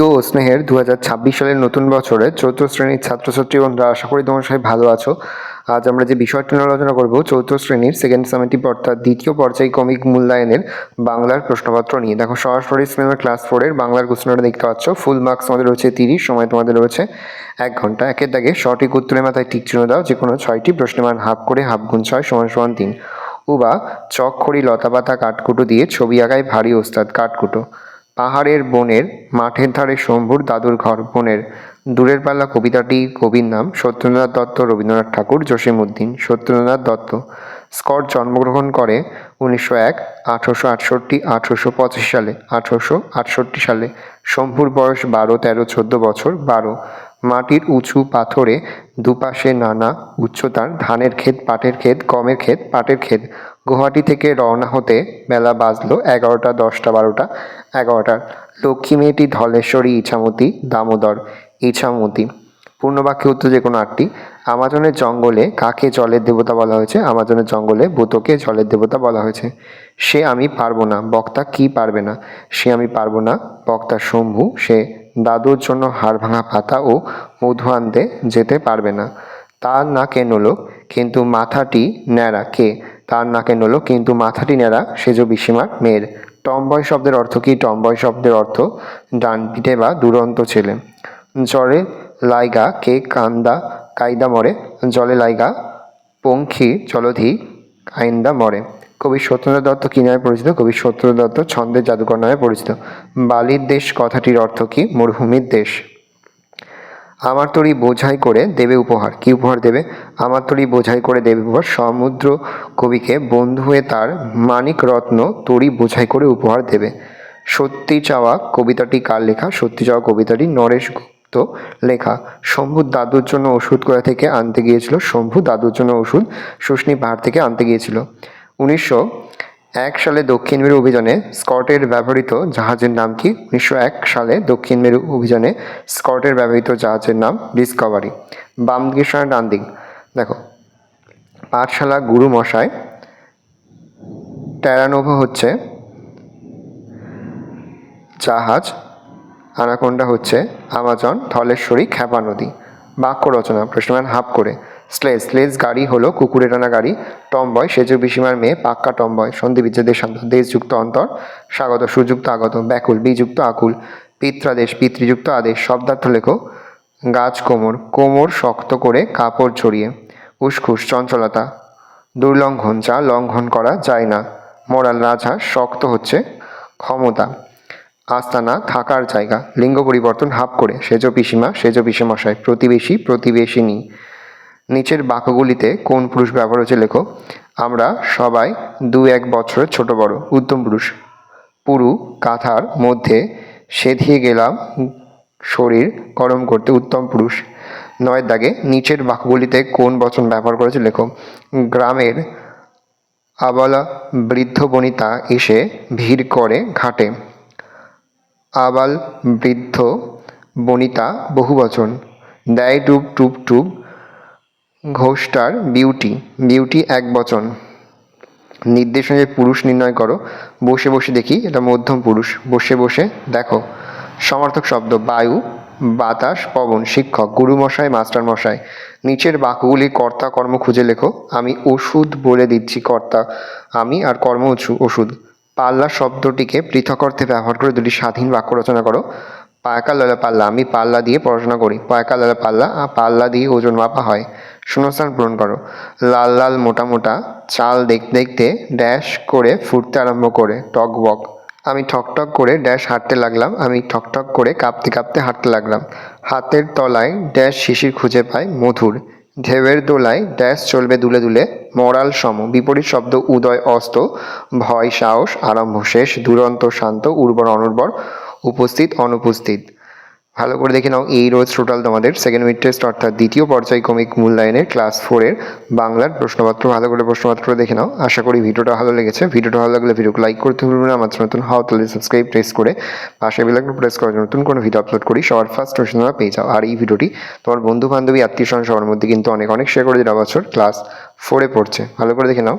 তো স্নেহের 2026 সালের নতুন বছরে চতুর্থ শ্রেণীর ছাত্রছাত্রী বন্ধুরা, আশা করি তোমরা সবাই ভালো আছো। আজ আমরা যে বিষয়টি নিয়ে আলোচনা করব চতুর্থ শ্রেণীর সেকেন্ড সামেটিভ অর্থাৎ দ্বিতীয় পর্যায়ক্রমিক মূল্যায়নের বাংলার প্রশ্নপত্র নিয়ে। দেখো, সরাসরি স্ক্রিনে ক্লাস 4 এর বাংলার কোশ্চেনটা দেখতে পাচ্ছ। ফুল মার্কস আমাদের রয়েছে 30, সময় তোমাদের রয়েছে 1 ঘন্টা। একের দাগে সঠিক উত্তরের মাথায় টিক চিহ্ন দাও। যে কোনো 6টি প্রশ্নের মান হাফ করে হাফ গুণ 6 = 3। উবা চক খড়ি লতাপাতা কাঠকুটো দিয়ে ছবি আঁকায় ভারী ওস্তাদ কাঠকুটো। পাহাড়ের বনের মাঠের ধারে শম্ভুর দাদুর ঘর বনের। দূরের পাল্লা কবিতাটি কবির নাম সত্যেন্দ্রনাথ দত্ত, রবীন্দ্রনাথ ঠাকুর, জসিমউদ্দিন। সত্যেন্দ্রনাথ দত্ত। স্কট জন্মগ্রহণ করে 1901, 1868, 1885 সালে। 1868 সালে। শম্ভুর বয়স 12, 13, 14 বছর। 12। মাটির উঁচু পাথরে দুপাশে নানা উচ্চতার ধানের ক্ষেত, পাটের ক্ষেত, গমের ক্ষেত, পাটের ক্ষেত। গুয়াহাটি থেকে রওনা হতে বেলা বাজলো 11টা, 10টা, 12টা, 11টা। লক্ষ্মী মেয়েটি ধলেশ্বরী, ইছামতি, দামোদর, ইছামতি। পূর্ণবাক্যে উত্তর যে কোনো 8টি। আমাজনের জঙ্গলে কাকে জলের দেবতা বলা হয়েছে? আমাজনের জঙ্গলে বুতোকে জলের দেবতা বলা হয়েছে। সে আমি পারবো না, বক্তা কি পারবে না? সে আমি পারবো না, বক্তা শম্ভু। সে দাদুর জন্য হাড় ভাঙা পাতা ও মধু আনতে যেতে পারবে না। তার নাকে নলো কিন্তু মাথাটি ন্যাড়া। কে? তার নাকে নলো কিন্তু মাথাটি ন্যাড়া, সেজ পিসিমার মেয়ের। টমবয় শব্দের অর্থ কি? টমবয় শব্দের অর্থ ডান পিঠে বা দুরন্ত ছেলে। জলে লাইগা কে কান্দা কায়দা মরে। জলে লাইগা পঙ্খী জলধি কাইন্দা মরে। কবি সত্যেন্দ্রনাথ দত্ত কী নামে পরিচিত? কবি সত্যেন্দ্রনাথ দত্ত ছন্দের জাদুকর নামে পরিচিত। বালির দেশ কথাটির অর্থ কি? মরুভূমির দেশ। আমার তরী বোঝাই করে দেবে উপহার। কি উপহার দেবে? আমার তরী বোঝাই করে দেবে উপহার। সমুদ্র কবিকে বন্ধু হয়ে তার মানিক রত্ন তরী বোঝাই করে উপহার দেবে। সত্যি চাওয়া কবিতাটি কার লেখা? সত্যি চাওয়া কবিতাটি নরেশ গুপ্ত লেখা। শম্ভু দাদুর জন্য ওষুধ কোথা থেকে আনতে গিয়েছিল? শম্ভু দাদুর জন্য ওষুধ শুশনি পাহাড় থেকে আনতে গিয়েছিল। 1901 সালে দক্ষিণ মেরু অভিযানে স্কটের ব্যবহৃত জাহাজের নাম কি? 1901 সালে দক্ষিণ মেরু অভিযানে স্কটের ব্যবহৃত জাহাজের নাম ডিসকভারি। বাম দিকের সঙ্গে ডান দিক দেখো। পাঠশালা গুরু মশাই। টেরানোভা হচ্ছে জাহাজ, আনাকোন্ডা হচ্ছে আমাজন, ধলেশ্বরী ক্ষেপা নদী। বাক্য রচনা প্রশ্নমান হাফ করে। স্লেজ, স্লেজ গাড়ি হলো কুকুরে টানা গাড়ি। টমবয় সেজ পিসিমার মেয়ে, পাক্কা টমবয়। সন্ধি বিচ্ছেদের শান্ত। দেশযুক্ত অন্তর, স্বাগত সুযুক্ত আগত। ব্যাকুল বিযুক্ত আকুল। পিত্রাদেশ পিতৃযুক্ত আদেশ। শব্দার্থ লেখো। গাছ কোমর, কোমর শক্ত করে কাপড় জড়িয়ে। উসখুস চঞ্চলতা। দুর্লঙ্ঘন যা লঙ্ঘন করা যায় না। মরাল রাজহাঁস শক্ত হচ্ছে ক্ষমতা। আস্তানা থাকার জায়গা। লিঙ্গ পরিবর্তন হাফ করে। সেজ পিসিমা সেজ পিসেমশাই। প্রতিবেশী প্রতিবেশিনী। নিচের বাক্যগুলিতে কোন পুরুষ ব্যবহার হচ্ছে লেখো। আমরা সবাই 2-1 বছরের ছোট বড়। উত্তম পুরুষ। পুরু কাঁথার মধ্যে সেধিয়ে গেলাম শরীর গরম করতে। উত্তম পুরুষ। 9 দাগে নিচের বাক্যগুলিতে কোন বচন ব্যবহার করেছে লেখো। গ্রামের আবালা বৃদ্ধ বনিতা এসে ভিড় করে ঘাটে। আবাল বৃদ্ধ বনিতা বহুবচন। দেয় ডুব টুপ টুপ। ঘোষটার বিউটি, বিউটি একবচন। নির্দেশনের পুরুষ নির্ণয় করো। বসে বসে দেখি, এটা মধ্যম পুরুষ। বসে বসে দেখো। সমার্থক শব্দ বায়ু, বাতাস, পবন। শিক্ষক গুরুমশাই, মাস্টার মশাই। নিচের বাক্যগুলি কর্তা কর্ম খুঁজে লেখো। আমি ওষুধ বলে দিচ্ছি কর্তা আমি, আর কর্ম ওষুধ। পাল্লা শব্দটিকে পৃথক অর্থে ব্যবহার করে দুটি স্বাধীন বাক্য রচনা করো। পায়কা লালা পাল্লা, আমি পাল্লা দিয়ে পড়াশোনা করি। পায়কা লালা পাল্লা, পাল্লা দিয়ে ওজন মাপা হয়। শূন্যস্থান পূরণ করো। লাল লাল মোটা মোটা চাল দেখতে দেখতে ড্যাশ করে ফুটতে আরম্ভ করে। টক বক। আমি ঠকঠক করে ড্যাশ হাঁটতে লাগলাম। আমি ঠকঠক করে কাঁপতে কাঁপতে হাঁটতে লাগলাম। হাতের তলায় ড্যাশ শিশির খুঁজে পাই মধুর। ঢেউয়ের দোলায় ড্যাশ চলবে দুলে দুলে। মরাল সম। বিপরীত শব্দ উদয় অস্ত। ভয় সাহস আরম্ভ শেষ। দুরন্ত শান্ত। উর্বর অনুর্বর। উপস্থিত অনুপস্থিত। ভালো করে দেখে নাও। এই রোজ টোটাল তোমাদের সেকেন্ড মিড টেস্ট অর্থাৎ দ্বিতীয় পর্যায়ক্রমিক মূল্যায়নের ক্লাস 4 এর বাংলার প্রশ্নপত্র। ভালো করে প্রশ্নপত্র দেখে নাও। আশা করি ভিডিওটা ভালো লেগেছে। ভিডিওটা ভালো লাগলে ভিডিওকে লাইক করতে ভুলবে না। আমার নতুন হও তাহলে সাবস্ক্রাইব প্রেস করে পাশে বেল আইকন প্রেস করে নতুন কোনো ভিডিও আপলোড করি সবার ফার্স্ট নোটিফিকেশন তোমরা পেয়ে যাও। আর এই ভিডিওটি তোমার বন্ধু বান্ধবী আত্মীয় স্বজন সবার মধ্যে কিন্তু অনেক অনেক শেয়ার করে দিন। বছর ক্লাস 4 এ পড়ছে। ভালো করে দেখে নাও।